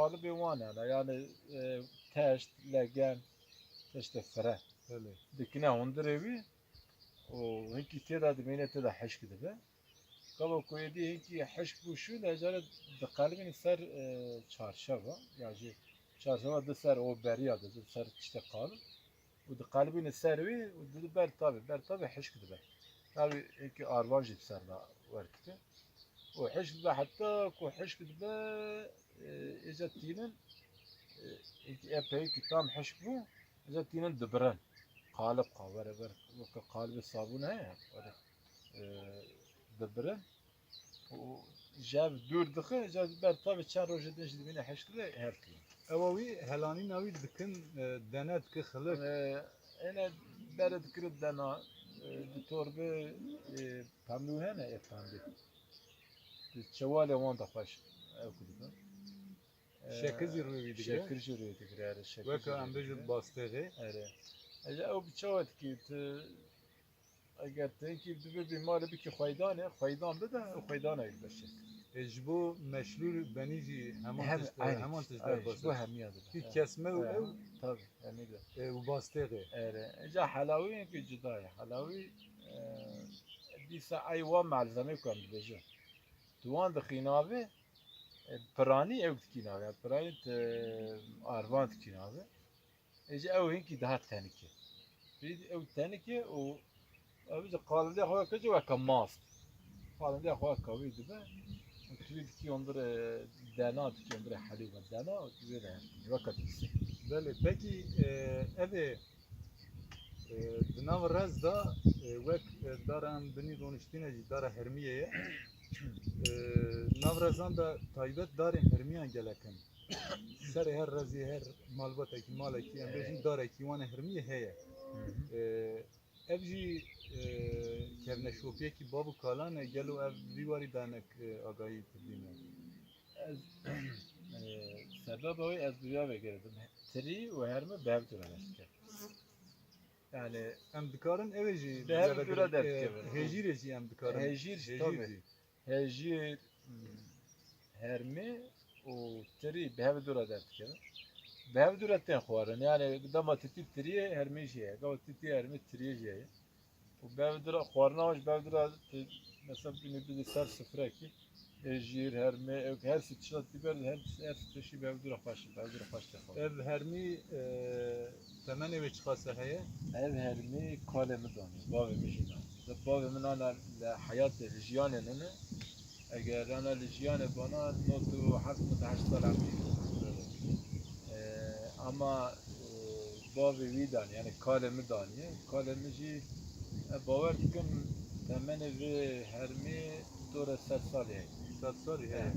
Kalıbı vana yani teşt, legen, teşte fere. Öyle. Dikine ondur evi o hinki teda dimene teda heşk dibe. Kaba koyedi hinki heşk bu şu lejare kalbin ser çarşava yani çarşava da ser o beriya da ser işte kalıp. O da kalbin servi o da ber tabi heşk dibe. Tabi hinki arvanj ser da verkte. O heşk dibe hatta ko heşk dibe ecetinin epey ki tam heşk bu ecetinin dibren. قالب قاوره بر وك قالب الصابون هي ولا دبره وجاب دور دخل جاب بر طاب تشان روج دنج دمينا حشكله هركي Evavi helani navi dikin denet ki xılık. انا برد كرد دنا دكتور به باملو هنا افاندي الشوالي وان دخش او كده Şekizi ruvi digre. شكر جوري تكرار الشكر Veka em bejid bastığı. اره اجا او بتشوت كي اگر تنکی دو به مال بکی خویدان بده و خویدان ایل بشه Ejbo meşlul benici hemen tişler bu basır. hemiye de Ki kesme ve ev tabi hemiye u bastığı. اجا حلاوی که جدای حلاوی دیسا ایوان معلزمه کن بجه دوان دخیناوه پرانی او دخیناوه پرانی آروان دخیناوه اجا او هنکی ده تنکه بید او تنکه و اوی قالنده خواه کجا و کماست قالنده خواه کاوی دبه توید کی اندر دنا کی اندر حلیب دنا توید وقت کسی Böyle peki evi Dinav rez da vek daran bini doniştine jî dara hermiyeye navrezan da taybet darên hermiyan gelekin. Serê her rezî her malbatekî malekî em bêjin darekî wan hermiyê heye. Ev jî kevneşopiyekî bav û kalan e gelo ev vî warî danek agahî kirdîne. Ez sebep o ez duya vegerdim. Tri ve herme bev duranıştı. Yani Em dikarin ev jî bev dura derdik. hejîrê jî em dikarin. Hejîr tabii. Hejîr herme o tri bev dura derdik. Bev dura ten xwarin yani dama titi triye herme jiye. Gav titi herme triye jiye. O bev dura xwarina bev dura mesela bir ser sıfıra ki jîr herme her sıçrat biber her sıçı bev dura baş defa. Ev hermî temenê ve çıkasa heye. Ev hermi kalemi dani bavê min jî na. Bavê min ana li hayatê li jiyanê nene eger ana li jiyanê bana notu heşt sal emî ama bavê wî danî yani kalemi daniye kalemi jî bawer dikim temenê vê hermê dore 100 salê. 100 salî heye.